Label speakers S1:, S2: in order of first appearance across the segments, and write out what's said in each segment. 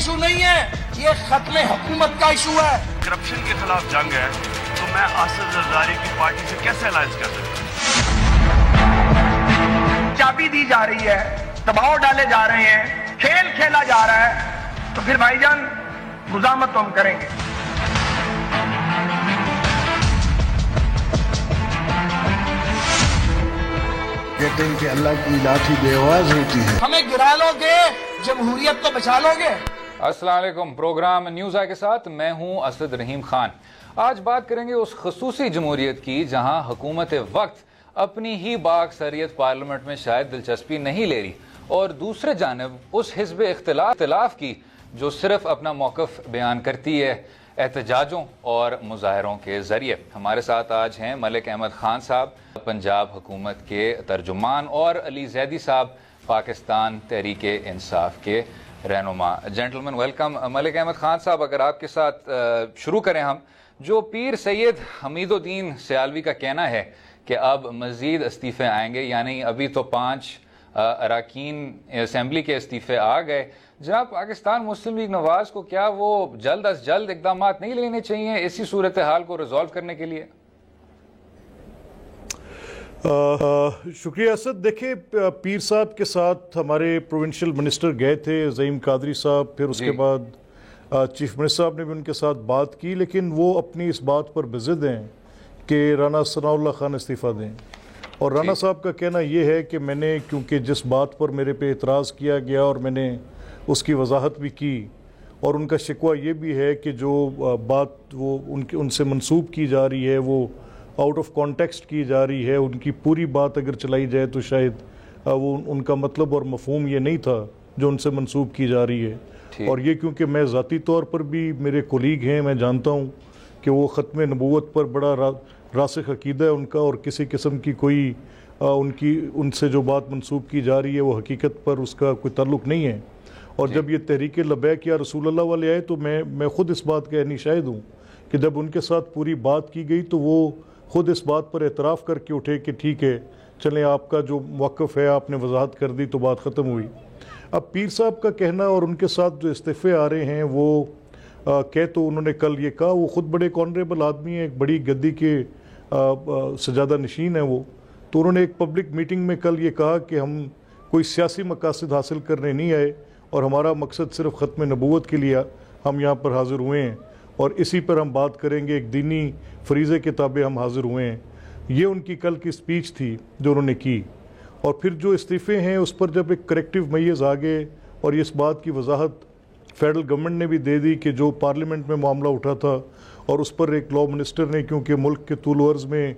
S1: Issue نہیں ہے, یہ ختم حکومت کا ایشو ہے.
S2: کرپشن کے خلاف جنگ ہے تو میں اسد زرداری کی پارٹی سے کیسے الائنس کر سکتا ہوں؟
S3: چابی دی جا رہی ہے, دباؤ ڈالے جا رہے ہیں, کھیل کھیلا جا رہا ہے, تو پھر بھائی جان مزاحمت تو ہم کریں گے.
S4: کہتے ہیں کہ اللہ کی لاٹھی بے آواز ہوتی ہے.
S1: ہمیں گرا لو گے, جمہوریت تو بچا لو گے.
S5: السلام علیکم. پروگرام نیوز آئی کے ساتھ میں ہوں اسد رحیم خان. آج بات کریں گے اس خصوصی جمہوریت کی جہاں حکومت وقت اپنی ہی باغ سریت پارلیمنٹ میں شاید دلچسپی نہیں لے رہی, اور دوسرے جانب اس حزب اختلاف کی جو صرف اپنا موقف بیان کرتی ہے احتجاجوں اور مظاہروں کے ذریعے. ہمارے ساتھ آج ہیں ملک احمد خان صاحب, پنجاب حکومت کے ترجمان, اور علی زیدی صاحب, پاکستان تحریک انصاف کے رہنما. Gentleman welcome. ملک احمد خان صاحب, اگر آپ کے ساتھ شروع کریں ہم, جو پیر سید حمید الدین سیالوی کا کہنا ہے کہ اب مزید استعفے آئیں گے, یعنی ابھی تو 5 اراکین اسمبلی کے استعفے آ گئے, جناب پاکستان مسلم لیگ نواز کو کیا وہ جلد از جلد اقدامات نہیں لینے چاہیے اسی صورتحال کو ریزالو کرنے کے لیے؟
S6: شکریہ اسد. دیکھیں, پیر صاحب کے ساتھ ہمارے پروونشل منسٹر گئے تھے, زعیم قادری صاحب, پھر اس کے بعد چیف منسٹر صاحب نے بھی ان کے ساتھ بات کی, لیکن وہ اپنی اس بات پر بضد ہیں کہ رانا ثناء اللہ خان استعفیٰ دیں. اور رانا صاحب کا کہنا یہ ہے کہ میں نے, کیونکہ جس بات پر میرے پہ اعتراض کیا گیا اور میں نے اس کی وضاحت بھی کی, اور ان کا شکوہ یہ بھی ہے کہ جو بات وہ ان سے منسوب کی جا رہی ہے وہ آؤٹ آف کانٹیکسٹ کی جا رہی ہے, ان کی پوری بات اگر چلائی جائے تو شاید وہ ان کا مطلب اور مفہوم یہ نہیں تھا جو ان سے منسوب کی جا رہی ہے. اور یہ کیونکہ میں ذاتی طور پر بھی, میرے کولیگ ہیں, میں جانتا ہوں کہ وہ ختم نبوت پر بڑا راسخ عقیدہ ہے ان کا, اور کسی قسم کی کوئی ان سے جو بات منسوب کی جا رہی ہے وہ حقیقت پر اس کا کوئی تعلق نہیں ہے. اور جب یہ تحریک لبیک یا رسول اللہ والے آئے تو میں خود اس بات کا عینی شاہد ہوں کہ جب ان کے ساتھ پوری بات کی گئی تو وہ خود اس بات پر اعتراف کر کے اٹھے کہ ٹھیک ہے, چلیں آپ کا جو موقف ہے آپ نے وضاحت کر دی, تو بات ختم ہوئی. اب پیر صاحب کا کہنا اور ان کے ساتھ جو استعفے آ رہے ہیں وہ تو انہوں نے کل یہ کہا, وہ خود بڑے آنریبل آدمی ہیں, ایک بڑی گدی کے سجادہ نشین ہیں وہ, تو انہوں نے ایک پبلک میٹنگ میں کل یہ کہا کہ ہم کوئی سیاسی مقاصد حاصل کرنے نہیں آئے, اور ہمارا مقصد صرف ختم نبوت کے لیے ہم یہاں پر حاضر ہوئے ہیں, اور اسی پر ہم بات کریں گے, ایک دینی فریضے کے تابع ہم حاضر ہوئے ہیں. یہ ان کی کل کی سپیچ تھی جو انہوں نے کی. اور پھر جو استعفے ہیں اس پر جب ایک کریکٹیو میز آ گئے, اور اس بات کی وضاحت فیڈرل گورنمنٹ نے بھی دے دی کہ جو پارلیمنٹ میں معاملہ اٹھا تھا اور اس پر ایک لا منسٹر نے, کیونکہ ملک کے طول و عرض میں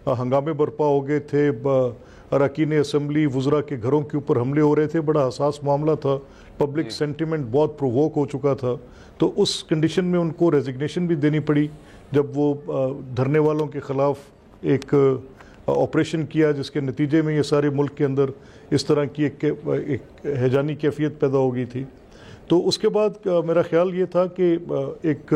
S6: ہنگامے برپا ہو گئے تھے, اراکین اسمبلی وزراء کے گھروں کے اوپر حملے ہو رہے تھے, بڑا حساس معاملہ تھا, پبلک سینٹیمنٹ بہت پروووک ہو چکا تھا, تو اس کنڈیشن میں ان کو ریزگنیشن بھی دینی پڑی جب وہ دھرنے والوں کے خلاف ایک آپریشن کیا جس کے نتیجے میں یہ سارے ملک کے اندر اس طرح کی ایک ہیجانی کیفیت پیدا ہو گئی تھی. تو اس کے بعد میرا خیال یہ تھا کہ ایک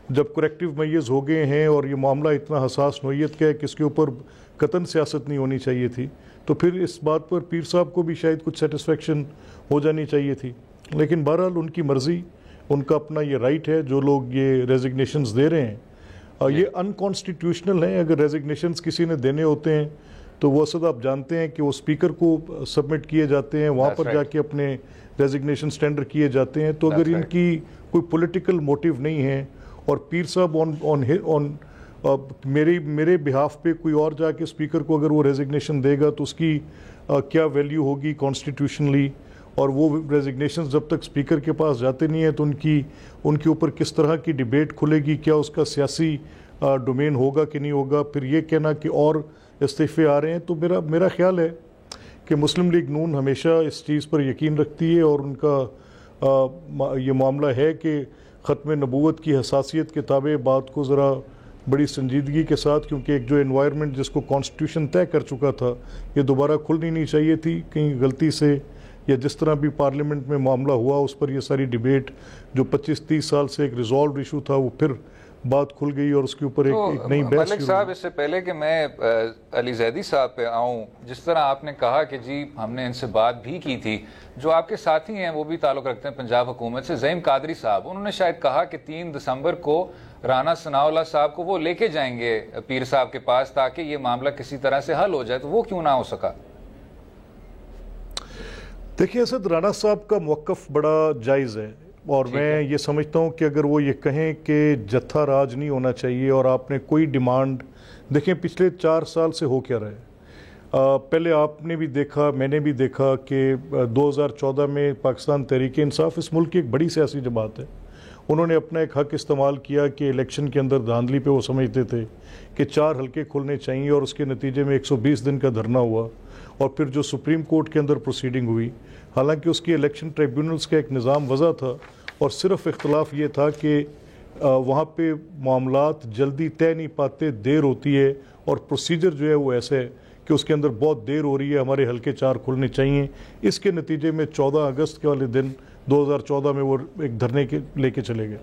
S6: جب کریکٹیو میز ہو گئے ہیں اور یہ معاملہ اتنا حساس نوعیت کا ہے کہ اس کے اوپر قطعاً سیاست نہیں ہونی چاہیے تھی, تو پھر اس بات پر پیر صاحب کو بھی شاید کچھ سیٹسفیکشن ہو جانی چاہیے تھی. لیکن بہرحال ان کی مرضی, ان کا اپنا یہ رائٹ ہے. جو لوگ یہ ریزگنیشنز دے رہے ہیں یہ انکانسٹیٹیوشنل ہیں. اگر ریزگنیشنز کسی نے دینے ہوتے ہیں تو وہ اسد آپ جانتے ہیں کہ وہ اسپیکر کو سبمٹ کیے جاتے ہیں, وہاں پر جا کے اپنے ریزگنیشنز ٹینڈر کیے جاتے ہیں. تو اگر ان کی کوئی پولیٹیکل موٹیو نہیں ہے, اور پیر صاحب میرے بہاف پہ کوئی اور جا کے اسپیکر کو اگر وہ ریزگنیشن دے گا تو اس کی کیا ویلیو ہوگی کانسٹیٹیوشنلی, اور وہ ریزگنیشنز جب تک اسپیکر کے پاس جاتے نہیں ہیں تو ان کے اوپر کس طرح کی ڈیبیٹ کھلے گی, کیا اس کا سیاسی ڈومین ہوگا کہ نہیں ہوگا. پھر یہ کہنا کہ اور استعفے آ رہے ہیں, تو میرا خیال ہے کہ مسلم لیگ نون ہمیشہ اس چیز پر یقین رکھتی ہے, اور ان کا یہ معاملہ ہے کہ ختم نبوت کی حساسیت کے تابع بات کو ذرا بڑی سنجیدگی کے ساتھ, کیونکہ ایک جو انوائرمنٹ جس کو کانسٹیٹیوشن طے کر چکا تھا یہ دوبارہ کھلنی نہیں چاہیے تھی. کہیں غلطی سے یا جس طرح بھی پارلیمنٹ میں معاملہ ہوا اس پر یہ ساری ڈیبیٹ جو 25-30 سال سے ایک ریزالوڈ ایشو تھا وہ پھر بات کھل گئی اور اس کے اوپر ایک نئی بحث
S5: ملک صاحب، اس سے پہلے کہ میں علی زیدی صاحب پہ آؤں، جس طرح آپ نے کہا کہ جی ہم نے ان سے بات بھی کی تھی، جو آپ کے ساتھی ہیں وہ بھی تعلق رکھتے ہیں پنجاب حکومت سے، زعیم قادری صاحب، انہوں نے شاید کہا کہ 3 دسمبر کو رانا ثناءاللہ صاحب کو وہ لے کے جائیں گے پیر صاحب کے پاس تاکہ یہ معاملہ کسی طرح سے حل ہو جائے، تو وہ کیوں نہ ہو سکا؟
S6: دیکھیں اسد، رانا صاحب کا موقف بڑا جائز ہے، اور میں یہ سمجھتا ہوں کہ اگر وہ یہ کہیں کہ جتھا راج نہیں ہونا چاہیے اور آپ نے کوئی ڈیمانڈ، دیکھیں پچھلے 4 سال سے ہو کیا رہے، پہلے آپ نے بھی دیکھا، میں نے بھی دیکھا کہ 2014 میں پاکستان تحریک انصاف اس ملک کی ایک بڑی سیاسی جماعت ہے، انہوں نے اپنا ایک حق استعمال کیا کہ الیکشن کے اندر دھاندلی پہ وہ سمجھتے تھے کہ 4 حلقے کھلنے چاہیے، اور اس کے نتیجے میں 120 دن کا دھرنا ہوا، اور پھر جو سپریم کورٹ کے اندر پروسیڈنگ ہوئی، حالانکہ اس کی الیکشن ٹریبیونلز کا ایک نظام وضع تھا، اور صرف اختلاف یہ تھا کہ وہاں پہ معاملات جلدی طے نہیں پاتے، دیر ہوتی ہے، اور پروسیجر جو ہے وہ ایسے ہے کہ اس کے اندر بہت دیر ہو رہی ہے، ہمارے حلقے 4 کھلنے چاہیے۔ اس کے نتیجے میں 14 اگست کے والے دن 2014 میں وہ ایک دھرنے کے لے کے چلے گئے۔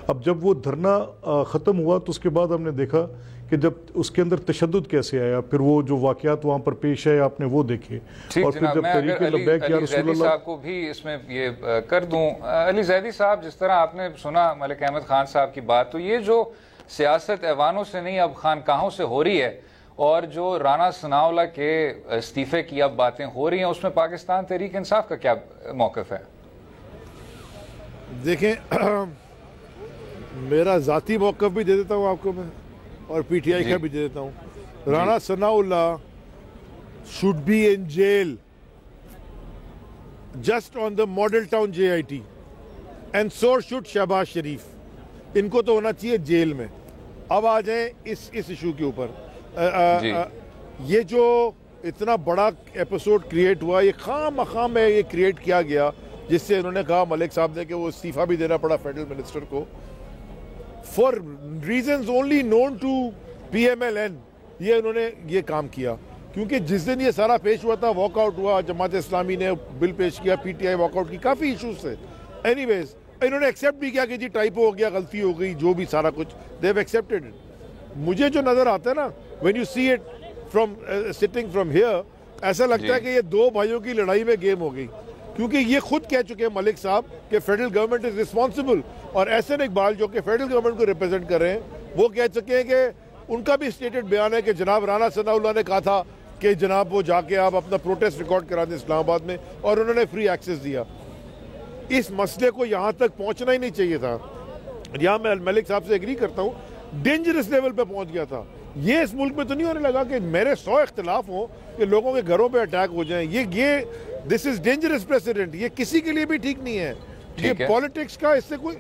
S6: اب جب وہ دھرنا ختم ہوا تو اس کے بعد ہم نے دیکھا کہ جب اس کے اندر تشدد کیسے آیا، پھر وہ جو واقعات وہاں پر پیش آئے آپ نے وہ دیکھے، اور پھر جب تحریک لبیک یا رسول اللہ
S5: صاحب کو بھی اس میں یہ کر دوں، علی زیدی صاحب، جس طرح آپ نے سنا ملک احمد خان صاحب کی بات، تو یہ جو سیاست ایوانوں سے نہیں اب خانقاہوں سے ہو رہی ہے، اور جو رانا ثناءاللہ کے استعفے کی اب باتیں ہو رہی ہیں، اس میں پاکستان تحریک انصاف کا کیا موقف ہے؟
S7: دیکھیں میرا ذاتی موقف بھی دے دیتا ہوں آپ کو میں، اور پی ٹی آئی کا بھی دے دیتا ہوں۔ Rana Sanaullah should be in jail just on the model town JIT and so should Shahbaz شریف، ان کو تو ہونا چاہیے جیل میں۔ اب آ جائیں اس ایشو کے اوپر، یہ جو اتنا بڑا ایپیسوڈ کریٹ ہوا، یہ خام مخام میں یہ کریٹ کیا گیا، جس سے انہوں نے کہا ملک صاحب نے کہ وہ استعفیٰ بھی دینا پڑا فیڈرل منسٹر کو for reasons only known to P M L N. یہ انہوں نے یہ کام کیا کیونکہ جس دن یہ سارا پیش ہوا تھا، واک آؤٹ ہوا، جماعت اسلامی نے بل پیش کیا، P T I walk out کی، کافی ایشوز تھے۔ اینی ویز انہوں نے ایکسیپٹ بھی کیا کہ جی ٹائپو ہو گیا، غلطی ہو گئی، جو بھی سارا کچھ دے ہیو ایکسیپٹڈ اٹ۔ مجھے جو نظر آتا ہے نا، when you see it from sitting from here, ایسا لگتا ہے کہ یہ 2 بھائیوں کی لڑائی میں گیم ہو گئی، کیونکہ یہ خود کہہ چکے ہیں ملک صاحب کہ فیڈرل گورنمنٹ از رسپانسبل، اور احسن اقبال جو کہ فیڈرل گورنمنٹ کو ریپرزینٹ کر رہے ہیں، وہ کہہ چکے ہیں کہ ان کا بھی اسٹیٹڈ بیان ہے کہ جناب رانا ثناءاللہ نے کہا تھا کہ جناب وہ جا کے آپ اپنا پروٹیسٹ ریکارڈ کرا دیں اسلام آباد میں، اور انہوں نے فری ایکسیس دیا۔ اس مسئلے کو یہاں تک پہنچنا ہی نہیں چاہیے تھا، یہاں میں ملک صاحب سے ایگری کرتا ہوں، ڈینجرس لیول پہ پہنچ گیا تھا۔ یہ اس ملک میں تو نہیں ہونے لگا کہ میرے 100 اختلاف ہوں کہ لوگوں کے گھروں پہ اٹیک ہو جائیں، یہ دس از ڈینجرس پریسیڈنٹ، یہ کسی کے لیے بھی ٹھیک نہیں ہے۔ یہ پالیٹکس کا اس سے کوئی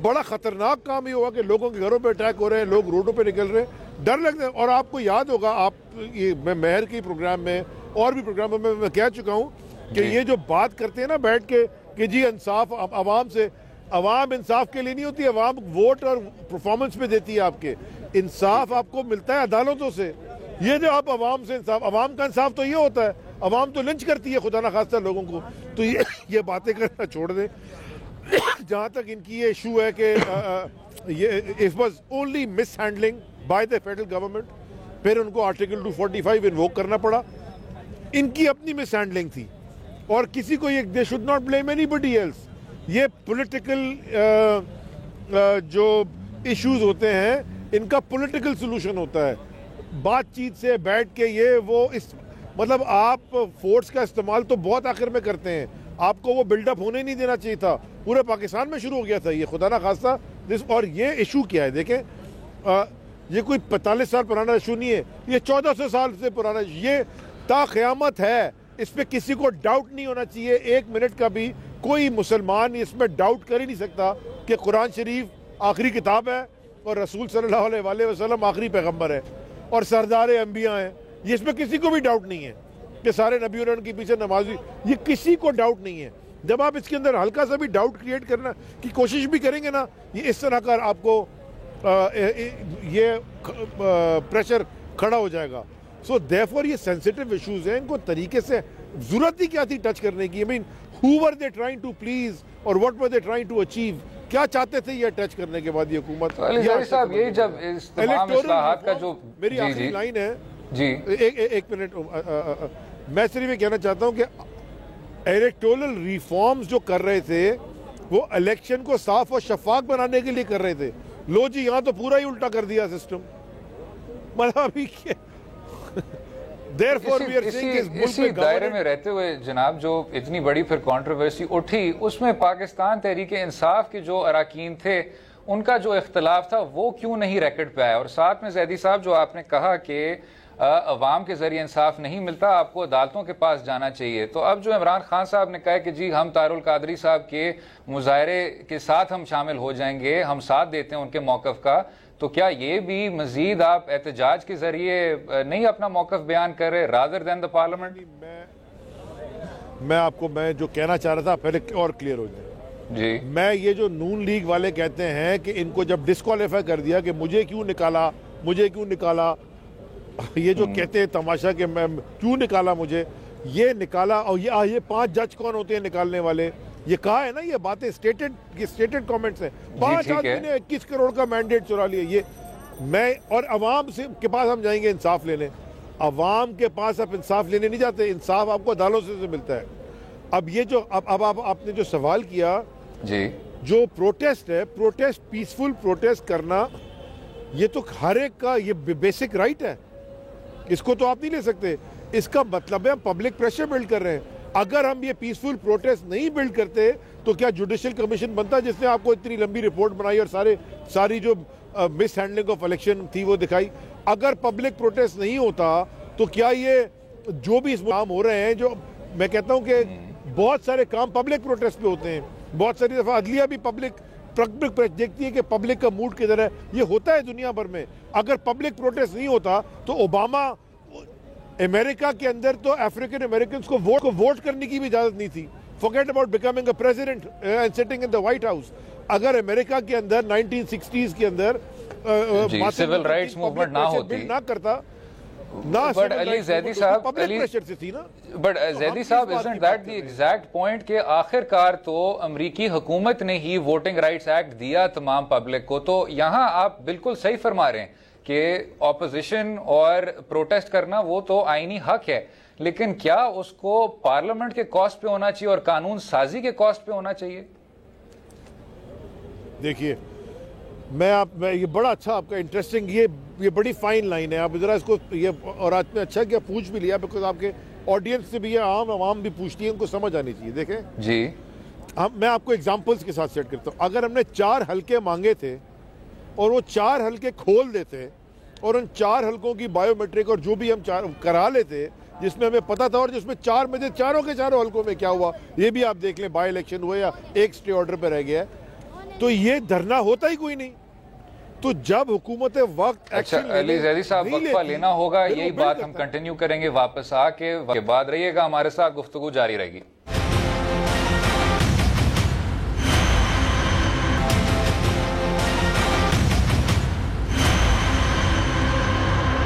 S7: بڑا خطرناک کام ہی ہوا کہ لوگوں کے گھروں پہ اٹیک ہو رہے ہیں، لوگ روڈوں پہ نکل رہے ہیں، ڈر لگتا ہے۔ اور آپ کو یاد ہوگا، آپ میں مہر کے پروگرام میں اور بھی پروگراموں میں میں کہہ چکا ہوں کہ یہ جو بات کرتے ہیں نا بیٹھ کے کہ جی انصاف عوام سے، عوام انصاف کے لیے نہیں ہوتی، عوام ووٹ اور پرفارمنس پہ دیتی ہے آپ کے۔ انصاف آپ کو ملتا ہے عدالتوں سے، یہ جو آپ عوام سے انصاف، عوام کا انصاف تو یہ ہوتا ہے، عوام تو لنچ کرتی ہے خدا نخواستہ لوگوں کو۔ تو یہ باتیں کرنا چھوڑ دیں۔ جہاں تک ان کی یہ ایشو ہے کہ it was only mishandling by the federal government، پھر ان کو آرٹیکل 245 انووک کرنا پڑا، ان کی اپنی مس ہینڈلنگ تھی، اور کسی کو یہ they should not blame anybody else۔ یہ پولیٹیکل جو ایشوز ہوتے ہیں ان کا پولیٹیکل سلوشن ہوتا ہے، بات چیت سے بیٹھ کے، یہ وہ مطلب آپ فورس کا استعمال تو بہت آخر میں کرتے ہیں، آپ کو وہ بلڈ اپ ہونے نہیں دینا چاہیے تھا، پورے پاکستان میں شروع ہو گیا تھا یہ خدا نہ خواستہ۔ اور یہ ایشو کیا ہے دیکھیں، یہ کوئی 45 سال پرانا ایشو نہیں ہے، یہ 1400 سال سے پرانا، یہ تا قیامت ہے، اس پہ کسی کو ڈاؤٹ نہیں ہونا چاہیے 1 منٹ کا بھی۔ کوئی مسلمان اس میں ڈاؤٹ کر ہی نہیں سکتا کہ قرآن شریف آخری کتاب ہے اور رسول صلی اللہ علیہ وسلم آخری پیغمبر ہے اور سردار انبیاء ہیں، یہ اس میں کسی کو بھی ڈاؤٹ نہیں ہے کہ سارے نبیوں نے ان کے پیچھے نمازی، یہ کسی کو ڈاؤٹ نہیں ہے۔ جب آپ اس کے اندر ہلکا سا بھی ڈاؤٹ کریٹ کرنا کی کوشش بھی کریں گے نا، یہ اس طرح کر آپ کو یہ پریشر کھڑا ہو جائے گا۔ سو دیرفور یہ سینسیٹیو ایشوز ہیں، ان کو طریقے سے ضرورت ہی کیا تھی ٹچ کرنے کی۔ I mean, who were they trying to please or what were they trying to achieve کیا چاہتے تھے یہ ٹچ کرنے کے بعد یہ حکومت؟
S5: علی زیدی صاحب یہی جب اس تمام اصلاحات کا جو
S7: میری آخری لائن ہے
S5: جی
S7: ایک منٹ، میں صرف یہ کہنا چاہتا ہوں کہ الیکٹورل ریفارمز جو کر رہے تھے وہ الیکشن کو صاف اور شفاف بنانے کے لیے کر رہے تھے. لو جی یہاں تو پورا ہی الٹا کر دیا سسٹم. مطلب
S5: اسی دائرے میں رہتے ہوئے جناب جو اتنی بڑی پھر کنٹروورسی اٹھی اس میں پاکستان تحریک انصاف کے جو اراکین تھے ان کا جو اختلاف تھا وہ کیوں نہیں ریکٹ پہ آیا؟ اور ساتھ میں زیدی صاحب جو آپ نے کہا کہ عوام کے ذریعے انصاف نہیں ملتا، آپ کو عدالتوں کے پاس جانا چاہیے، تو اب جو عمران خان صاحب نے کہا کہ جی ہم طاہر القادری صاحب کے مظاہرے کے ساتھ ہم شامل ہو جائیں گے، ہم ساتھ دیتے ہیں ان کے موقف کا، تو کیا یہ بھی مزید آپ احتجاج کے ذریعے نہیں اپنا موقف بیان کر رہے رادر دین دا پارلیمنٹ؟
S7: میں آپ کو میں جو کہنا چاہ رہا تھا پہلے اور کلیئر ہو جائے
S5: جی. میں
S7: یہ جو نون لیگ والے کہتے ہیں کہ ان کو جب ڈسکوالیفائی کر دیا کہ مجھے کیوں نکالا، یہ جو کہتے ہیں تماشا کہ میں کیوں نکالا مجھے، یہ نکالا، اور یہ 5 جج کون ہوتے ہیں نکالنے والے؟ یہ کہا ہے نا، یہ باتیں اسٹیٹڈ کامنٹس ہیں. 5 آدمی نے 21 کروڑ کا مینڈیٹ چرا لیا. یہ میں اور عوام کے پاس ہم جائیں گے انصاف لینے، عوام کے پاس آپ انصاف لینے نہیں جاتے، انصاف آپ کو عدالتوں سے ملتا ہے. اب یہ جو اب آپ نے جو سوال کیا
S5: جی،
S7: جو پروٹیسٹ ہے، پیسفل پروٹیسٹ کرنا، یہ تو ہر ایک کا یہ بیسک رائٹ ہے، اس کو تو آپ نہیں لے سکتے. اس کا مطلب ہے ہم پبلک پریشر بلڈ کر رہے ہیں. اگر ہم یہ پیسفل پروٹیسٹ نہیں بلڈ کرتے تو کیا جوڈیشل کمیشن بنتا جس نے آپ کو اتنی لمبی رپورٹ بنائی اور ساری جو مس ہینڈلنگ آف الیکشن تھی وہ دکھائی؟ اگر پبلک پروٹیسٹ نہیں ہوتا تو کیا یہ جو بھی اس کام ہو رہے ہیں، جو میں کہتا ہوں کہ بہت سارے کام پبلک پروٹیسٹ پہ ہوتے ہیں، بہت ساری دفعہ عدلیہ بھی پبلک دیکھتی ہے کہ پبلک کا موڈ کدھر ہے. یہ ہوتا ہے دنیا بھر میں. اگر پبلک پروٹیسٹ نہیں ہوتا تو اوباما امریکہ کے اندر تو افریقن امریکنز کو ووٹ کرنے کی بھی اجازت نہیں تھی. forget about becoming a president and sitting in the White House. اگر امریکہ کے اندر 1960s کے اندر
S5: سول رائٹس موومنٹ نہ ہوتی،
S7: نہ کرتا،
S5: بٹ علی زیدی صاحب بٹ زیدی صاحب isn't that the exact point کہ آخر کار تو امریکی حکومت نے ہی ووٹنگ رائٹس ایکٹ دیا تمام پبلک کو. تو یہاں آپ بالکل صحیح فرما رہے ہیں کہ اپوزیشن اور پروٹیسٹ کرنا وہ تو آئینی حق ہے، لیکن کیا اس کو پارلیمنٹ کے کاسٹ پہ ہونا چاہیے اور قانون سازی کے کاسٹ پہ ہونا چاہیے؟
S7: دیکھیے یہ بڑا اچھا آپ کا انٹرسٹنگ یہ بڑی فائن لائن ہے. آپ ذرا اس کو اور آج میں اچھا کیا پوچھ بھی لیا، بیکاز آپ کے آڈینس سے بھی یہ عوام بھی پوچھتی ہے، ان کو سمجھ آنی چاہیے. دیکھیں
S5: جی،
S7: میں آپ کو ایگزامپلس کے ساتھ سیٹ کرتا ہوں. اگر ہم نے 4 حلقے مانگے تھے اور وہ 4 حلقے کھول دیتے اور ان 4 حلقوں کی بایو میٹرک اور جو بھی ہم کرا لیتے جس میں ہمیں پتا تھا، اور جس میں 4 میں سے چاروں کے چاروں حلقوں میں کیا ہوا یہ بھی آپ دیکھ لیں، بائی الیکشن ہوئے یا ایک سٹے آرڈر پہ رہ گیا ہے، تو یہ دھرنا ہوتا ہی کوئی نہیں. تو جب حکومت وقت
S5: علی زیدی صاحب وقفہ لینا ہوگا، یہی بات ہم کنٹینیو کریں گے واپس آ کے بعد. رہیے گا ہمارے ساتھ، گفتگو جاری رہے گی.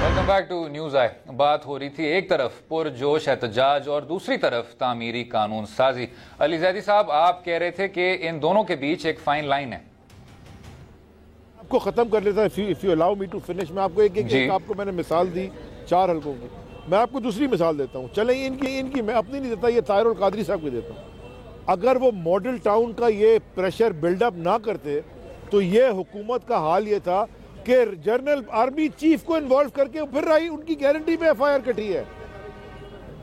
S5: ویلکم بیک ٹو نیوز آئی. بات ہو رہی تھی ایک طرف پرجوش احتجاج اور دوسری طرف تعمیری قانون سازی. علی زیدی صاحب آپ کہہ رہے تھے کہ ان دونوں کے بیچ ایک فائن لائن ہے.
S7: آپ کو ختم کر لیتا ہے if you allow me to finish. میں آپ کو ایک آپ کو میں نے مثال دی 4 حلقوں کی، میں آپ کو دوسری مثال دیتا ہوں. چلیں ان کی میں اپنی نہیں دیتا، یہ طاہر القادری صاحب کو دیتا ہوں. اگر وہ ماڈل ٹاؤن کا یہ پریشر بلڈ اپ نہ کرتے تو یہ حکومت کا حال یہ تھا کہ جنرل آرمی چیف کو انوالو کر کے پھر ان کی گارنٹی میں ایف آئی آر کٹی ہے.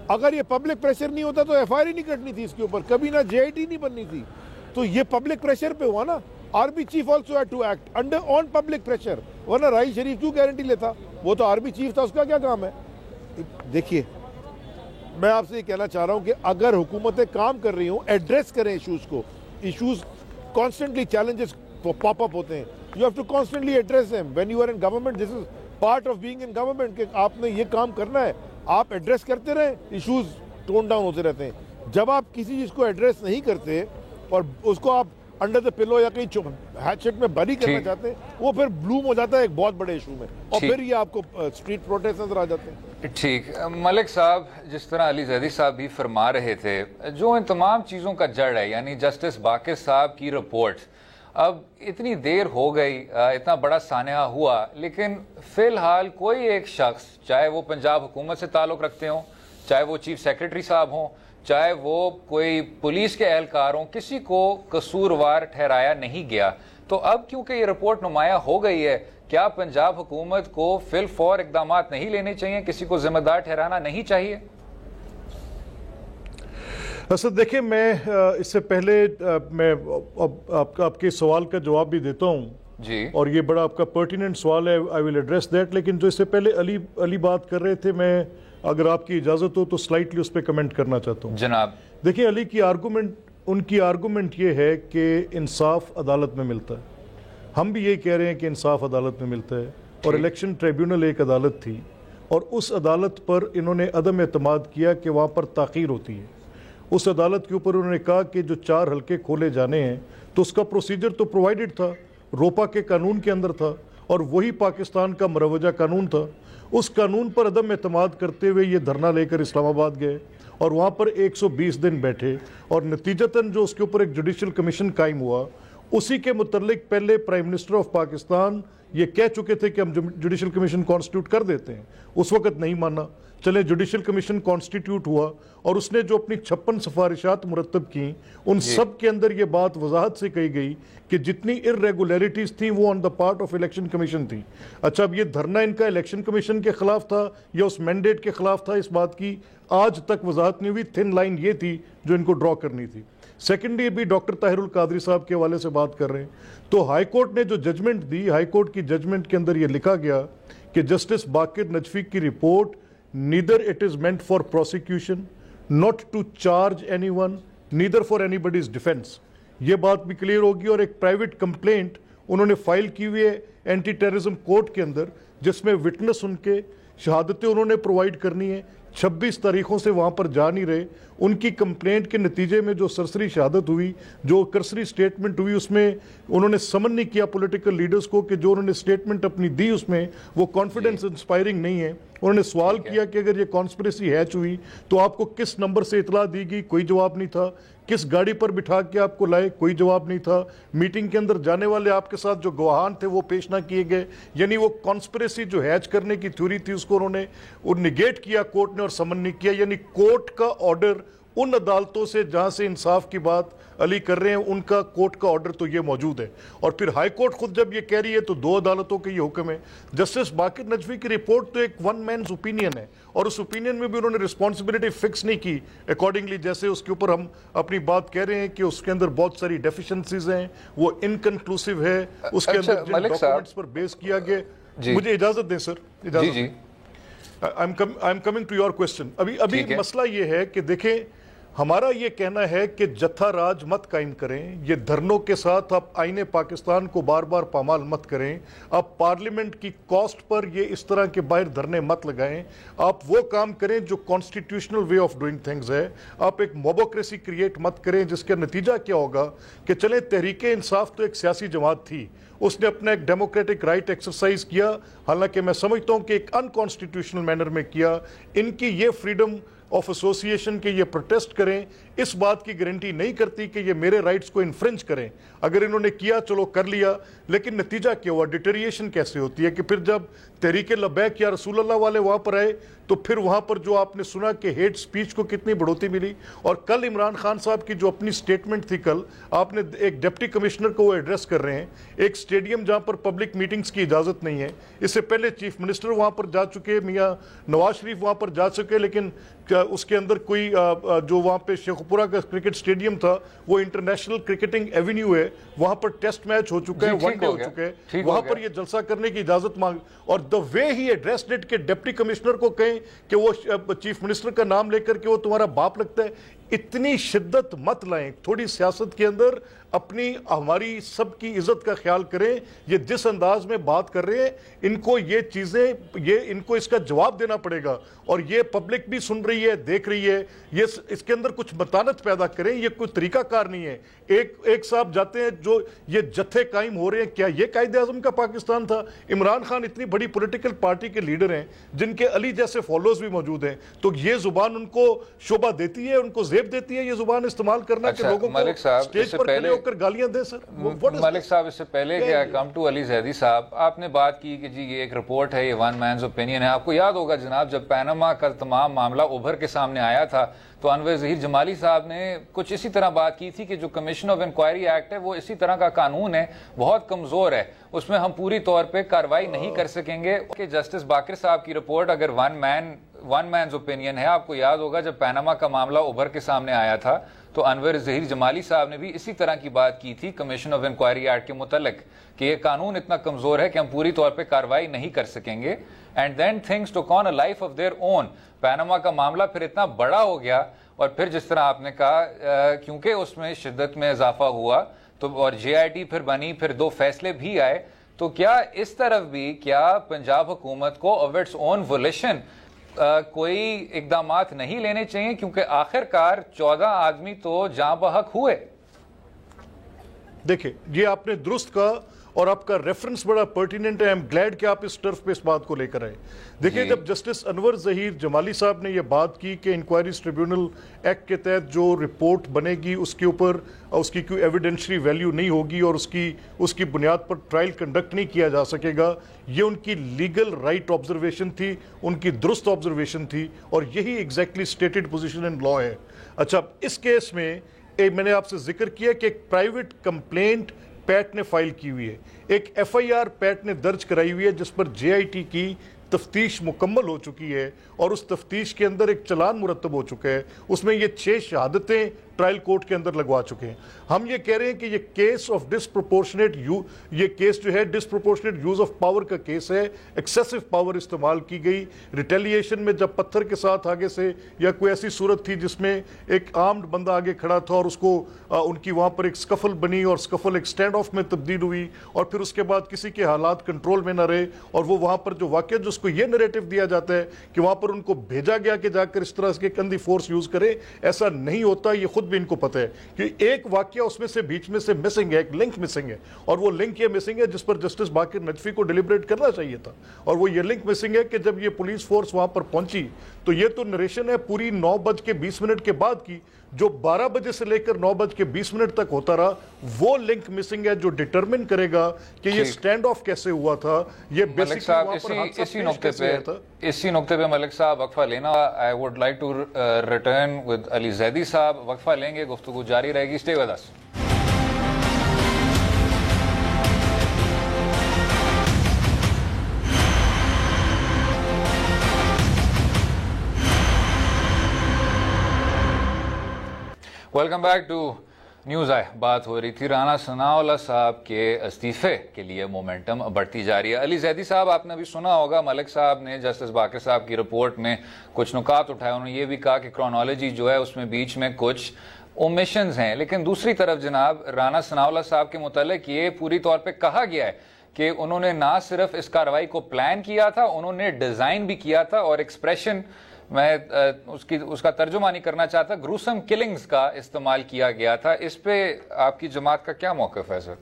S7: اگر یہ پبلک پریشر نہیں ہوتا تو ایف آئی آر ہی نہیں کٹنی تھی اس کے اوپر، کبھی نہ جے آئی ٹی نہیں بننی تھی. تو یہ پبلک پریشر پہ ہوا نا. Army chief also had to act under on public pressure, ورنہ راہیل شریف کیوں گارنٹی لیتا؟ وہ تو آرمی چیف تھا، اس کا کیا کام ہے؟ دیکھیے میں آپ سے یہ کہنا چاہ رہا ہوں کہ اگر حکومتیں کام کر رہی ہوں ایڈریس کریں ایشوز کو. ایشوز کانسٹنٹلی چیلنجز پاپ اپ ہوتے ہیں. You have to constantly address them. When you are in government, this is part of being in government کہ آپ نے یہ کام کرنا ہے. آپ ایڈریس کرتے رہیں، ایشوز ٹون ڈاؤن ہوتے رہتے ہیں. جب آپ کسی چیز کو ایڈریس نہیں کرتے اور اس کو آپ انڈر دا پلو یا کہیں ہیچٹ میں بری کرنا چاہتے ہیں، وہ پھر بلوم ہو جاتا ہے ایک بہت بڑے ایشو میں، اور پھر یہ آپ کو اسٹریٹ پروٹیسٹ نظر آ جاتے ہیں.
S5: ٹھیک. ملک صاحب جس طرح علی زیدی صاحب بھی فرما رہے تھے، جو ان تمام چیزوں کا جڑ ہے یعنی جسٹس باقر صاحب کی رپورٹ، اب اتنی دیر ہو گئی، اتنا بڑا سانحہ ہوا، لیکن فی الحال کوئی ایک شخص، چاہے وہ پنجاب حکومت سے تعلق رکھتے ہوں، چاہے وہ چیف سیکرٹری صاحب ہوں، چاہے وہ کوئی پولیس کے اہلکار ہوں، کسی کو قصوروار ٹھہرایا نہیں گیا. تو اب کیونکہ یہ رپورٹ نمایاں ہو گئی ہے، کیا پنجاب حکومت کو فی الفور اقدامات نہیں لینے چاہیے؟ کسی کو ذمہ دار ٹھہرانا نہیں چاہیے؟
S6: اسد دیکھیں، میں اس سے پہلے میں آپ کے سوال کا جواب بھی دیتا ہوں
S5: جی،
S6: اور یہ بڑا آپ کا پرٹیننٹ سوال ہے، آئی ول ایڈریس دیٹ. لیکن جو اس سے پہلے علی بات کر رہے تھے، میں اگر آپ کی اجازت ہو تو سلائٹلی اس پہ کمنٹ کرنا چاہتا ہوں.
S5: جناب.
S6: دیکھیں، علی کی ان کی آرگومنٹ یہ ہے کہ انصاف عدالت میں ملتا ہے. ہم بھی یہی کہہ رہے ہیں کہ انصاف عدالت میں ملتا ہے، اور الیکشن ٹریبیونل ایک عدالت تھی، اور اس عدالت پر انہوں نے عدم اعتماد کیا کہ وہاں پر تاخیر ہوتی ہے. اس عدالت کے اوپر انہوں نے کہا کہ جو 4 حلقے کھولے جانے ہیں تو اس کا پروسیجر تو پرووائڈڈ تھا، روپا کے قانون کے اندر تھا، اور وہی پاکستان کا مروجہ قانون تھا. اس قانون پر عدم اعتماد کرتے ہوئے یہ دھرنا لے کر اسلام آباد گئے اور وہاں پر 120 دن بیٹھے، اور نتیجتاً جو اس کے اوپر ایک جوڈیشل کمیشن قائم ہوا، اسی کے متعلق پہلے پرائم منسٹر آف پاکستان یہ کہہ چکے تھے کہ ہم جوڈیشل کمیشن کانسٹیٹیوٹ کر دیتے ہیں. اس وقت نہیں مانا. چلے جوڈیشل کمیشن کانسٹیٹیوٹ ہوا، اور اس نے جو اپنی 56 سفارشات مرتب کیں، ان سب کے اندر یہ بات وضاحت سے کہی گئی کہ جتنی irregularities تھیں وہ on the part of election commission تھی. اچھا، اب یہ دھرنا ان کا الیکشن کمیشن کے خلاف تھا یا اس مینڈیٹ کے خلاف تھا، اس بات کی آج تک وضاحت نہیں ہوئی. تھن لائن یہ تھی جو ان کو ڈرا کرنی تھی. سیکنڈلی بھی ڈاکٹر طاہر القادری صاحب کے حوالے سے بات کر رہے ہیں، تو ہائی کورٹ نے جو ججمنٹ دی، ہائی کورٹ کی ججمنٹ کے اندر یہ لکھا گیا کہ جسٹس باقر نجفی کی report neither it is meant for prosecution, not to charge anyone, neither for anybody's defense. یہ بات بھی کلیئر ہوگی. اور ایک پرائیویٹ کمپلینٹ انہوں نے فائل کی ہوئی ہے اینٹی ٹیررزم کورٹ کے اندر، جس میں وٹنس ان کے شہادتیں انہوں نے پرووائڈ کرنی ہیں. 26 تاریخوں سے وہاں پر جا نہیں رہے. ان کی کمپلینٹ کے نتیجے میں جو سرسری شہادت ہوئی، جو کرسری سٹیٹمنٹ ہوئی، اس میں انہوں نے سمن نہیں کیا پولیٹیکل لیڈرز کو کہ جو انہوں نے سٹیٹمنٹ اپنی دی اس میں وہ کانفیڈنس انسپائرنگ نہیں ہے. انہوں نے سوال کیا کہ اگر یہ کانسپریسی ہیچ ہوئی تو آپ کو کس نمبر سے اطلاع دی گئی؟ کوئی جواب نہیں تھا. کس گاڑی پر بٹھا کے آپ کو لائے؟ کوئی جواب نہیں تھا. میٹنگ کے اندر جانے والے آپ کے ساتھ جو گواہان تھے وہ پیش نہ کیے گئے. یعنی وہ کانسپریسی جو ہیچ کرنے کی تھیوری تھی اس کو انہوں نے نگیٹ کیا کورٹ نے، اور سمن نہیں کیا. یعنی کورٹ کا آرڈر ان عدالتوں سے جہاں سے انصاف کی بات علی کر رہے ہیں، ان کا کورٹ کا آرڈر تو یہ موجود ہے. اور پھر ہائی کورٹ خود جب یہ کہہ رہی ہے تو 2 عدالتوں کے یہ حکم ہے. جسٹس باقر نجفی کی رپورٹ تو ایک ون مینز اوپینین ہے، اور اس اوپینین میں بھی انہوں نے رسپانسبلٹی فکس نہیں کی اکارڈنگلی. جیسے اس کے اوپر ہم اپنی بات کہہ رہے ہیں کہ اس کے اندر بہت ساری ڈیفیشنسیز ہیں، وہ انکنکلوسیو ہے. اس کے اندر جن ڈاکومنٹس پر بیس کیا گیا. مجھے اجازت دیں سر، اجازت. I am coming to your question. ابھی مسئلہ یہ ہے کہ دیکھیں، ہمارا یہ کہنا ہے کہ جتھا راج مت قائم کریں. یہ دھرنوں کے ساتھ آپ آئین پاکستان کو بار بار پامال مت کریں. آپ پارلیمنٹ کی کاسٹ پر یہ اس طرح کے باہر دھرنے مت لگائیں. آپ وہ کام کریں جو constitutional way of doing things ہے. آپ ایک موبوکریسی کریٹ مت کریں جس کا نتیجہ کیا ہوگا کہ چلیں، تحریک انصاف تو ایک سیاسی جماعت تھی، اس نے اپنا ایک ڈیموکریٹک رائٹ ایکسرسائز کیا، حالانکہ میں سمجھتا ہوں کہ ایک انکانسٹیٹیوشنل مینر میں کیا. ان کی یہ فریڈم آف ایسوسیشن کے یہ پروٹیسٹ کریں، اس بات کی گارنٹی نہیں کرتی کہ یہ میرے رائٹس کو انفرنج کریں. اگر انہوں نے کیا چلو کر لیا، لیکن نتیجہ کیا ہوا؟ ڈیٹیریشن کیسے ہوتی ہے کہ پھر جب تحریک لبیک یا رسول اللہ والے وہاں پر آئے تو پھر وہاں پر جو آپ نے سنا کہ ہیٹ سپیچ کو کتنی بڑھوتی ملی. اور کل عمران خان صاحب کی جو اپنی سٹیٹمنٹ تھی، کل آپ نے ایک ڈپٹی کمشنر کو وہ ایڈریس کر رہے ہیں ایک سٹیڈیم جہاں پر پبلک میٹنگز کی اجازت نہیں ہے. اس سے پہلے چیف منسٹر وہاں پر جا چکے، میاں نواز شریف وہاں پر جا چکے، لیکن اس کے اندر کوئی جو وہاں پہ شیخ پورہ کا کرکٹ سٹیڈیم تھا وہ انٹرنیشنل کرکٹنگ ایونیو ہے، وہاں پر ٹیسٹ میچ ہو چکا ہے، ون ڈے ہو چکا ہے، وہاں پر یہ جلسہ کرنے کی اجازت مانگ. اور دا وے ہی ایڈریسڈ اٹ کہ ڈپٹی کمشنر کو کہیں کہ وہ چیف منسٹر کا نام لے کر کہ وہ تمہارا باپ لگتا ہے. اتنی شدت مت لائیں. تھوڑی سیاست کے اندر اپنی ہماری سب کی عزت کا خیال کریں. یہ جس انداز میں بات کر رہے ہیں ان کو یہ چیزیں ان کو اس کا جواب دینا پڑے گا. اور یہ پبلک بھی سن رہی ہے، دیکھ رہی ہے. یہ اس کے اندر کچھ متانت پیدا کریں. یہ کوئی طریقہ کار نہیں ہے. ایک صاحب جاتے ہیں جو یہ جتھے قائم ہو رہے ہیں، کیا یہ قائد اعظم کا پاکستان تھا؟ عمران خان اتنی بڑی پولیٹیکل پارٹی کے لیڈر ہیں جن کے علی جیسے فالوز بھی موجود ہیں، تو یہ زبان ان کو شعبہ دیتی ہے، ان کو زیب فریب دیتی ہے یہ زبان استعمال کرنا کہ لوگوں کو اسٹیج پر کھڑے ہو کر گالیاں دیں؟ سر
S5: ملک صاحب اس سے پہلے کہ کم ٹو علی زیدی صاحب، آپ نے بات کی کہ جی یہ ایک رپورٹ ہے، یہ ون مینز اوپینین ہے. آپ کو یاد ہوگا جناب جب پیناما کا تمام معاملہ ابھر کے سامنے آیا تھا تو انور ظہیر جمالی صاحب نے کچھ اسی طرح بات کی تھی کہ جو کمیشن آف انکوائری ایکٹ ہے وہ اسی طرح کا قانون ہے، بہت کمزور ہے، اس میں ہم پوری طور پہ کارروائی نہیں کر سکیں گے. کہ جسٹس باقر صاحب کی رپورٹ اگر ون مینز اوپینین ہے، آپ کو یاد ہوگا جب پیناما کا معاملہ ابھر کے سامنے آیا تھا تو انور ظہیر جمالی صاحب نے بھی اسی طرح کی بات کی تھی کمیشن آف انکوائری ایکٹ کے متعلق کہ یہ قانون اتنا کمزور ہے کہ ہم پوری طور پہ کارروائی نہیں کر سکیں گے. And then things took on a life of their own. Panama کا معاملہ پھر اتنا بڑا ہو گیا اور پھر جس طرح آپ نے کہا کیونکہ اس میں شدت میں اضافہ ہوا تو اور جے آئی ٹی پھر بنی، پھر 2 فیصلے بھی آئے، تو کیا اس طرف بھی کیا پنجاب حکومت کو آف اٹس اون وولیشن کوئی اقدامات نہیں لینے چاہیے؟ کیونکہ آخر کار 14 آدمی تو جاں بحق ہوئے.
S6: دیکھیں یہ آپ نے درست کہا اور آپ کا ریفرنس بڑا پرٹیننٹ ہے. ایم گلیڈ کہ آپ اس ٹرف پہ اس بات کو لے کر آئے. دیکھیں جب جسٹس انور ظہیر جمالی صاحب نے یہ بات کی کہ انکوائریز ٹریبیونل ایکٹ کے تحت جو رپورٹ بنے گی اس کے اوپر اس کی کوئی ایویڈنشری ویلیو نہیں ہوگی اور اس کی بنیاد پر ٹرائل کنڈکٹ نہیں کیا جا سکے گا، یہ ان کی لیگل رائٹ آبزرویشن تھی، ان کی درست آبزرویشن تھی اور یہی ایگزیکٹلی سٹیٹڈ پوزیشن ان لا ہے. اچھا اس کیس میں میں نے آپ سے ذکر کیا کہ ایک پرائیویٹ کمپلینٹ پیٹ نے فائل کی ہوئی ہے، ایک ایف آئی آر پیٹ نے درج کرائی ہوئی ہے جس پر جے آئی ٹی کی تفتیش مکمل ہو چکی ہے اور اس تفتیش کے اندر ایک چلان مرتب ہو چکا ہے. اس میں یہ 6 شہادتیں ٹرائل کورٹ کے اندر لگوا چکے ہیں. ہم یہ کہہ رہے ہیں کہ یہ کیس آف ڈسپروپورشنیٹ یہ کیس جو ہے ڈسپروپورشنیٹ یوز آف پاور کا کیس ہے. ایکسیسو پاور استعمال کی گئی ریٹیلیشن میں، جب پتھر کے ساتھ آگے سے یا کوئی ایسی صورت تھی جس میں ایک آرمڈ بندہ آگے کھڑا تھا اور اس کو ان کی وہاں پر ایک سکفل بنی اور سکفل ایک سٹینڈ آف میں تبدیل ہوئی اور پھر اس کے بعد کسی کے حالات کنٹرول میں نہ رہے اور وہ وہاں پر جو واقعہ جس کو یہ نریٹو دیا جاتا ہے کہ وہاں پر ان کو بھیجا گیا کہ جا کر اس طرح کے کندھی فورس یوز کرے، ایسا نہیں ہوتا. یہ خود بھی ان کو پتہ ہے کہ ایک واقعہ اس میں سے بیچ میں سے مسنگ ہے، ایک لنک مسنگ ہے اور وہ لنک یہ مسنگ ہے جس پر جسٹس باقر نجفی کو ڈیلیبریٹ کرنا چاہیے تھا اور وہ یہ لنک مسنگ ہے کہ جب یہ پولیس فورس وہاں پر پہنچی تو یہ تو نریشن ہے پوری 9:20 کے بعد کی، جو 12 بجے سے لے کر 9:20 تک ہوتا رہا وہ لنک مسنگ ہے جو ڈیٹرمن کرے گا کہ یہ سٹینڈ آف کیسے ہوا تھا. یہ
S5: ملک صاحب اسی نقطے پہ ملک صاحب وقفہ لینا. I would like to return with علی زیدی صاحب. وقفہ لیں گے، گفتگو جاری رہے گی. Stay with us. Welcome back to news آئے. بات ہو رہی تھی رانا ثناءاللہ صاحب کے استعفے کے لیے مومنٹم بڑھتی جا رہی ہے. علی زیدی صاحب آپ نے بھی سنا ہوگا ملک صاحب نے جسٹس باقر صاحب کی رپورٹ میں کچھ نکات اٹھائے. انہوں نے یہ بھی کہا کہ کرونالوجی جو ہے اس میں بیچ میں کچھ اومیشنز ہیں، لیکن دوسری طرف جناب رانا ثناءاللہ صاحب کے متعلق یہ پوری طور پہ کہا گیا ہے کہ انہوں نے نہ صرف اس کارروائی کو پلان کیا تھا، انہوں نے ڈیزائن بھی کیا تھا اور ایکسپریشن میں اس کا ترجمہ نہیں کرنا چاہتا، گروسم کلنگز کا استعمال کیا گیا تھا. اس پہ آپ کی جماعت کا کیا موقف ہے سر؟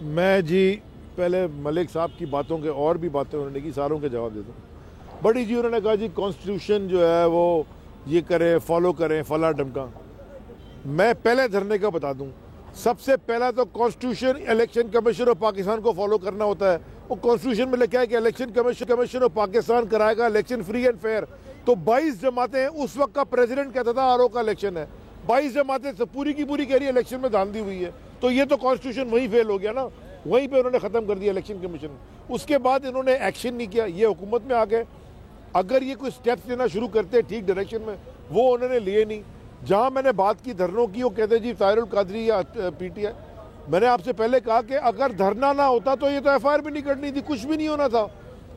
S7: میں جی پہلے ملک صاحب کی باتوں کے اور بھی باتیں انہوں نے کی، ساروں کے جواب دیتا ہوں. بڑی جی انہوں نے کہا جی کانسٹیٹیوشن جو ہے وہ یہ کریں، فالو کریں، فلاں ڈمکا. میں پہلے دھرنے کا بتا دوں، سب سے پہلا تو constitution election commission of Pakistan کو فالو کرنا ہوتا ہے. وہ کانسٹیٹیوشن میں لکھا ہے کہ الیکشن کمیشن آف پاکستان کرائے گا الیکشن فری اینڈ فیئر. تو 22 جماعتیں، اس وقت کا پریزیڈنٹ کہتا تھا آر او کا الیکشن ہے، 22 جماعتیں پوری کی پوری کہہ رہی ہے الیکشن میں دھاندلی ہوئی ہے. تو یہ تو کانسٹیٹیوشن وہیں فیل ہو گیا نا، وہیں پہ انہوں نے ختم کر دیا الیکشن کمیشن. اس کے بعد انہوں نے ایکشن نہیں کیا. یہ حکومت میں آ گئے، اگر یہ کوئی سٹیپس لینا شروع کرتے ٹھیک ڈائریکشن میں، وہ انہوں نے لیے نہیں. جہاں میں نے بات کی دھرنوں کی، وہ کہتے جی طاہر القادری یا پی ٹی آئی. میں نے آپ سے پہلے کہا کہ اگر دھرنا نہ ہوتا تو یہ تو ایف آئی آر بھی نہیں کرنی تھی، کچھ بھی نہیں ہونا تھا.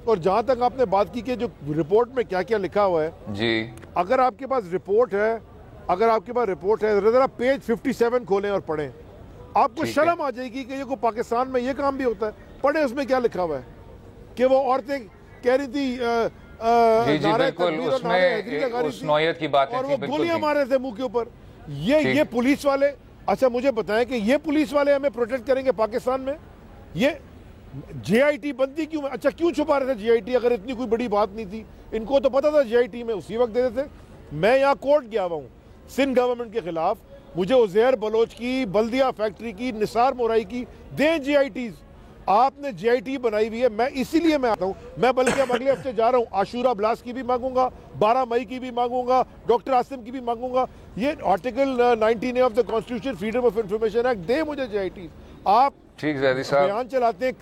S7: اور جہاں تک آپ نے بات کی کہ جو رپورٹ میں کیا کیا لکھا ہوا ہے جی، اگر آپ کے پاس رپورٹ ہے ذرا پیج 57 کھولیں اور پڑھیں، آپ کو شرم آ جائے گی کہ یہ کو پاکستان میں یہ کام بھی ہوتا ہے. پڑھیں اس میں کیا لکھا ہوا ہے کہ وہ عورتیں کہہ رہی تھی
S5: اس نوعیت کی باتیں
S7: اور وہ گولیاں مارے تھے منہ کے اوپر. یہ پولیس والے، اچھا مجھے بتائیں کہ یہ پولیس والے ہمیں پروٹیکٹ کریں گے پاکستان میں؟ یہ جے آئی ٹی بنتی کیوں؟ اچھا کیوں چھپا رہے تھے جے آئی ٹی؟ اگر اتنی کوئی بڑی بات نہیں تھی، ان کو تو پتا تھا جے آئی ٹی میں اسی وقت دے دیتے. میں یہاں کورٹ گیا ہوا ہوں سندھ گورنمنٹ کے خلاف, مجھے عزیر بلوچ کی, بلدیہ فیکٹری کی, نثار مورائی کی دیں جی آئی ٹیز. آپ نے جی آئی ٹی بنائی ہوئی ہے, میں اسی لیے میں آتا ہوں. میں بلکہ اب اگلے ہفتے جا رہا ہوں, عاشورہ بلاس کی بھی مانگوں گا, 12 مئی کی بھی مانگوں گا, ڈاکٹر عاصم کی بھی مانگوں گا. یہ article 19A of the constitution, freedom of information act, دیں مجھے جی آئی ٹیز. آپ
S5: ٹھیک زیدی صاحب
S7: بیان چلاتے ہیں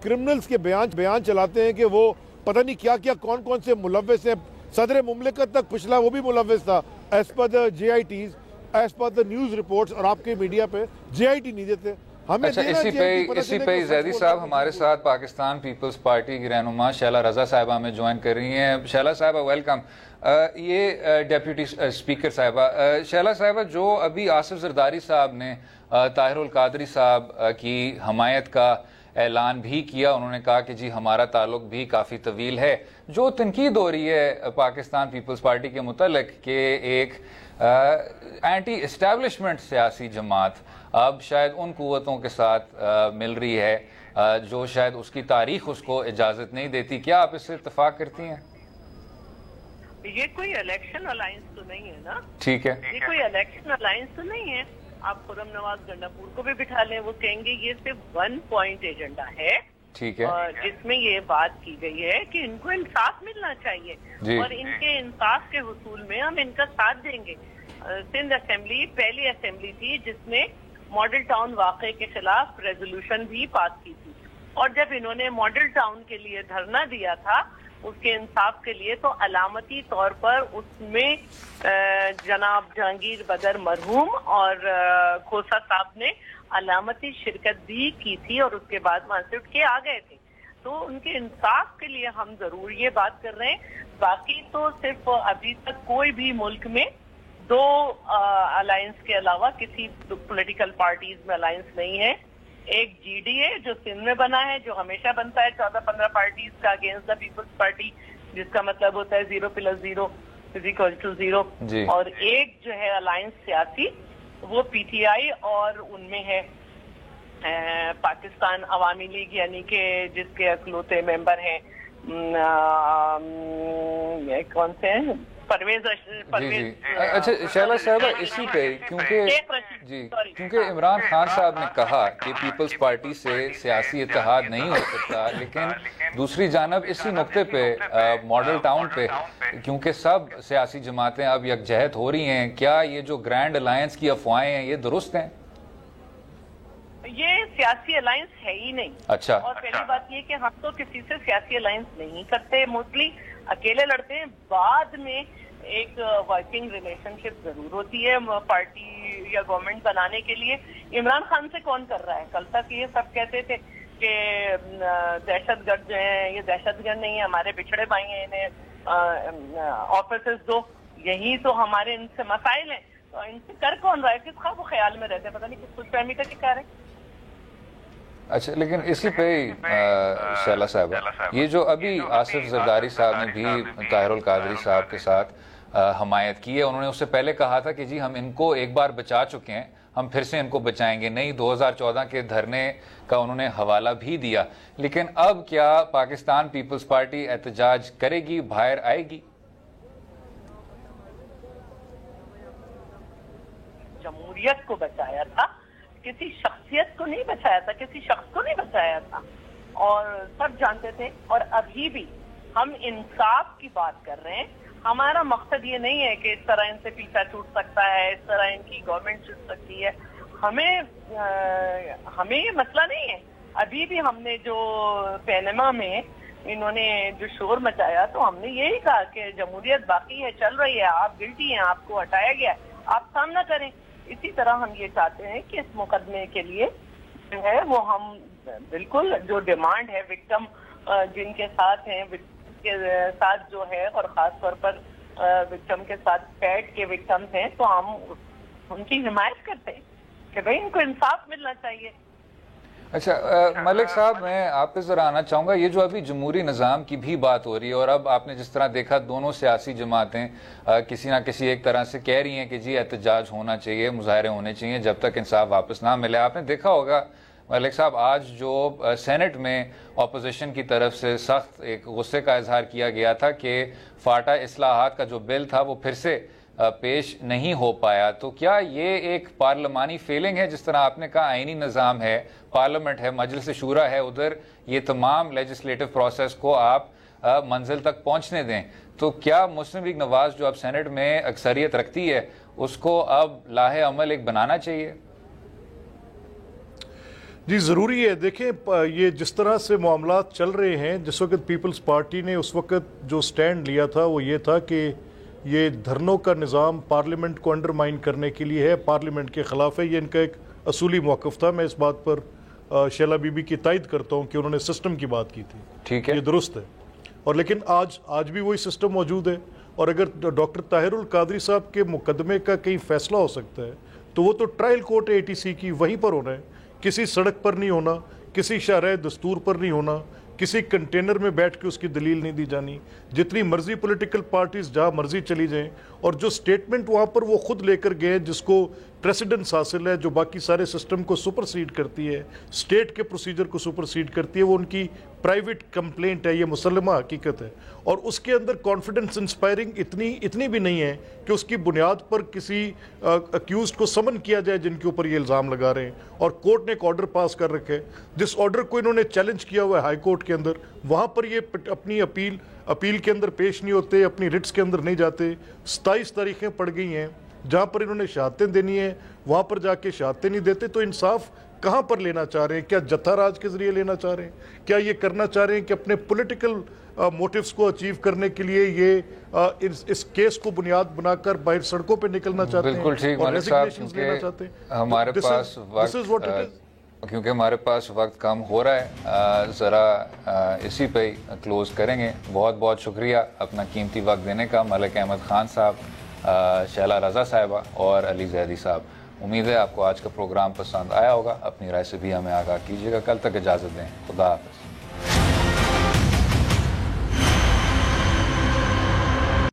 S7: کرمنلز کے بیان چلاتے ہیں کہ وہ پتہ نہیں کیا کیا کون کون سے ملوث ہیں. صدر مملکت تک پچھلا وہ بھی ملوث تھا as per the J I Ts, as per the news reports, اور آپ کے میڈیا پہ جے آئی ٹی نہیں دیتے.
S5: اچھا, اسی پہ زیدی صاحب ہمارے ساتھ پاکستان پیپلز پارٹی کی رہنما شیلا رضا صاحبہ ہمیں جوائن کر رہی ہیں. شیلا صاحبہ ویلکم. یہ ڈیپیوٹی اسپیکر صاحبہ, شیلا صاحبہ, جو ابھی آصف زرداری صاحب نے طاہر القادری صاحب کی حمایت کا اعلان بھی کیا, انہوں نے کہا کہ جی ہمارا تعلق بھی کافی طویل ہے. جو تنقید ہو رہی ہے پاکستان پیپلز پارٹی کے متعلق کہ ایک اینٹی اسٹیبلشمنٹ سیاسی جماعت اب شاید ان قوتوں کے ساتھ مل رہی ہے جو شاید اس کی تاریخ اس کو اجازت نہیں دیتی, کیا آپ اس سے اتفاق کرتی ہیں؟
S8: یہ کوئی الیکشن الائنس تو نہیں ہے نا.
S5: ٹھیک ہے,
S8: یہ کوئی الیکشن الائنس تو نہیں ہے. آپ خرم نواز گنڈاپور کو بھی بٹھا لیں, وہ کہیں گے یہ صرف 1 پوائنٹ ایجنڈا ہے.
S5: ٹھیک ہے,
S8: جس میں یہ بات کی گئی ہے کہ ان کو انصاف ملنا چاہیے اور ان کے انصاف کے حصول میں ہم ان کا ساتھ دیں گے. سندھ اسمبلی پہلی اسمبلی تھی جس نے ماڈل ٹاؤن واقعے کے خلاف ریزولوشن بھی پاس کی تھی, اور جب انہوں نے ماڈل ٹاؤن کے لیے دھرنا دیا تھا اس کے انصاف کے لیے, تو علامتی طور پر اس میں جناب جہانگیر بدر مرحوم اور کھوسا صاحب نے علامتی شرکت بھی کی تھی, اور اس کے بعد وہاں سے اٹھ کے آ گئے تھے. تو ان کے انصاف کے لیے ہم ضرور یہ بات کر رہے ہیں. باقی تو صرف ابھی تک کوئی بھی ملک میں 2 الائنس کے علاوہ کسی پولیٹیکل پارٹیز میں الائنس نہیں ہے. ایک جی ڈی اے جو سندھ میں بنا ہے, جو ہمیشہ بنتا ہے 14-15 پارٹیز کا اگینسٹ دا پیپلز پارٹی, جس کا مطلب ہوتا ہے 0+0=0, اور ایک جو ہے الائنس سیاسی وہ پی ٹی آئی, اور ان میں ہے پاکستان عوامی لیگ, یعنی کہ جس کے اکلوتے ممبر ہیں کون سے ہیں, پرویز.
S5: اچھا شیلا صاحبہ, اسی پہ کیونکہ عمران خان صاحب نے کہا کہ پیپلز پارٹی سے سیاسی اتحاد نہیں ہو سکتا, لیکن دوسری جانب اسی نقطے پہ ماڈل ٹاؤن پہ کیونکہ سب سیاسی جماعتیں اب یکجہت ہو رہی ہیں, کیا یہ جو گرینڈ الائنس کی افواہیں ہیں یہ درست ہیں؟
S8: یہ سیاسی الائنس ہے ہی نہیں.
S5: اچھا,
S8: اور پہلی بات یہ کہ ہم تو کسی سے سیاسی الائنس نہیں کرتے, موسٹلی اکیلے لڑتے ہیں. بعد میں ایک ورکنگ ریلیشن شپ ضرور ہوتی ہے پارٹی یا گورنمنٹ بنانے کے لیے. عمران خان سے کون کر رہا ہے؟ کل تک یہ سب کہتے تھے کہ دہشت گرد جو ہیں, یہ دہشت گرد نہیں ہے, ہمارے بچھڑے بھائی ہیں, انہیں آفیسز دو. یہی تو ہمارے ان سے مسائل ہیں. تو ان سے کر کون رہا ہے؟ کس خواب خیال میں رہتے ہیں, پتہ نہیں کس خوش فہمی کا شکار ہے.
S5: اچھا, لیکن اسی پہ شیلا صاحب, یہ جو ابھی آصف زرداری صاحب نے بھی طاہر القادری صاحب کے ساتھ حمایت کی ہے, انہوں نے اس سے پہلے کہا تھا کہ جی ہم ان کو ایک بار بچا چکے ہیں, ہم پھر سے ان کو بچائیں گے. نہیں, 2014 کے دھرنے کا انہوں نے حوالہ بھی دیا. لیکن اب کیا پاکستان پیپلز پارٹی احتجاج کرے گی, باہر آئے گی؟
S8: جمہوریت کو بچایا تھا, کسی شخصیت کو نہیں بچایا تھا, کسی شخص کو نہیں بچایا تھا, اور سب جانتے تھے. اور ابھی بھی ہم انصاف کی بات کر رہے ہیں. ہمارا مقصد یہ نہیں ہے کہ اس طرح ان سے پیچھا چھوٹ سکتا ہے, اس طرح ان کی گورنمنٹ چھوٹ سکتی ہے. ہمیں یہ مسئلہ نہیں ہے. ابھی بھی ہم نے جو پینما میں انہوں نے جو شور مچایا, تو ہم نے یہی کہا کہ جمہوریت باقی ہے, چل رہی ہے, آپ گلٹی ہیں, آپ کو ہٹایا گیا, آپ سامنا کریں. اسی طرح ہم یہ چاہتے ہیں کہ اس مقدمے کے لیے جو ہے وہ ہم بالکل جو ڈیمانڈ ہے وکٹم جن کے ساتھ ہیں, کے ساتھ جو ہے, اور خاص طور پر وکٹم کے ساتھ پیٹ کے وکٹمز ہیں, تو ہم ان کی حمایت کرتے ہیں کہ بھئی ان کو انصاف ملنا چاہیے.
S5: اچھا ملک صاحب, میں آپ پہ ذرا آنا چاہوں گا. یہ جو ابھی جمہوری نظام کی بھی بات ہو رہی ہے, اور اب آپ نے جس طرح دیکھا دونوں سیاسی جماعتیں کسی نہ کسی ایک طرح سے کہہ رہی ہیں کہ جی احتجاج ہونا چاہیے, مظاہرے ہونے چاہیے جب تک انصاف واپس نہ ملے. آپ نے دیکھا ہوگا ملک صاحب، آج جو سینٹ میں اپوزیشن کی طرف سے سخت ایک غصے کا اظہار کیا گیا تھا کہ فاٹا اصلاحات کا جو بل تھا وہ پھر سے پیش نہیں ہو پایا، تو کیا یہ ایک پارلیمانی فیلنگ ہے؟ جس طرح آپ نے کہا آئینی نظام ہے، پارلیمنٹ ہے، مجلس شورا ہے، ادھر یہ تمام لیجسلیٹو پروسیس کو آپ منزل تک پہنچنے دیں، تو کیا مسلم لیگ نواز جو اب سینٹ میں اکثریت رکھتی ہے اس کو اب لاہے عمل ایک بنانا چاہیے؟
S6: جی ضروری ہے. دیکھیں یہ جس طرح سے معاملات چل رہے ہیں، جس وقت پیپلز پارٹی نے اس وقت جو سٹینڈ لیا تھا وہ یہ تھا کہ یہ دھرنوں کا نظام پارلیمنٹ کو انڈرمائن کرنے کے لیے ہے، پارلیمنٹ کے خلاف ہے. یہ ان کا ایک اصولی موقف تھا. میں اس بات پر شیلا بی بی کی تائید کرتا ہوں کہ انہوں نے سسٹم کی بات کی تھی.
S5: ٹھیک ہے،
S6: یہ درست ہے. اور لیکن آج بھی وہی سسٹم موجود ہے. اور اگر ڈاکٹر طاہر القادری صاحب کے مقدمے کا کہیں فیصلہ ہو سکتا ہے تو وہ تو ٹرائل کورٹ ATC کی وہیں پر ہونا ہے، کسی سڑک پر نہیں ہونا، کسی شرح دستور پر نہیں ہونا، کسی کنٹینر میں بیٹھ کے اس کی دلیل نہیں دی جانی. جتنی مرضی پولیٹیکل پارٹیز جہاں مرضی چلی جائیں، اور جو سٹیٹمنٹ وہاں پر وہ خود لے کر گئے جس کو پریسیڈنس حاصل ہے، جو باقی سارے سسٹم کو سپرسیڈ کرتی ہے، سٹیٹ کے پروسیجر کو سپرسیڈ کرتی ہے، وہ ان کی پرائیویٹ کمپلینٹ ہے. یہ مسلمہ حقیقت ہے. اور اس کے اندر کانفیڈنس انسپائرنگ اتنی بھی نہیں ہے کہ اس کی بنیاد پر کسی اکیوزڈ کو سمن کیا جائے جن کے اوپر یہ الزام لگا رہے ہیں. اور کورٹ نے ایک آرڈر پاس کر رکھے، جس آرڈر کو انہوں نے چیلنج کیا ہوا ہے ہائی کورٹ کے اندر، وہاں پر یہ اپنی اپیل کے اندر پیش نہیں ہوتے، اپنی رٹس کے اندر نہیں جاتے. 27 تاریخیں پڑ گئی ہیں جہاں پر انہوں نے شہادتیں دینی ہیں، وہاں پر جا کے شہادتیں نہیں دیتے. تو انصاف کہاں پر لینا چاہ رہے ہیں؟ کیا جتھا راج کے ذریعے لینا چاہ رہے ہیں؟ کیا یہ کرنا چاہ رہے ہیں کہ اپنے پولیٹیکل موٹیوز کو اچیو کرنے کے لیے یہ اس کیس کو بنیاد بنا کر باہر سڑکوں پہ نکلنا چاہتے ہیں؟
S5: بالکل ٹھیک ملک صاحب، ہمارے پاس وقت، کیونکہ ہمارے پاس وقت کم ہو رہا ہے، ذرا اسی پہ کلوز کریں گے. بہت بہت شکریہ اپنا قیمتی وقت دینے کا ملک احمد خان صاحب، شیلا رضا صاحبہ اور علی زیدی صاحب. امید ہے آپ کو آج کا پروگرام پسند آیا ہوگا. اپنی رائے سے بھی ہمیں آگاہ کیجیے گا. کل تک اجازت دیں. خدا حافظ.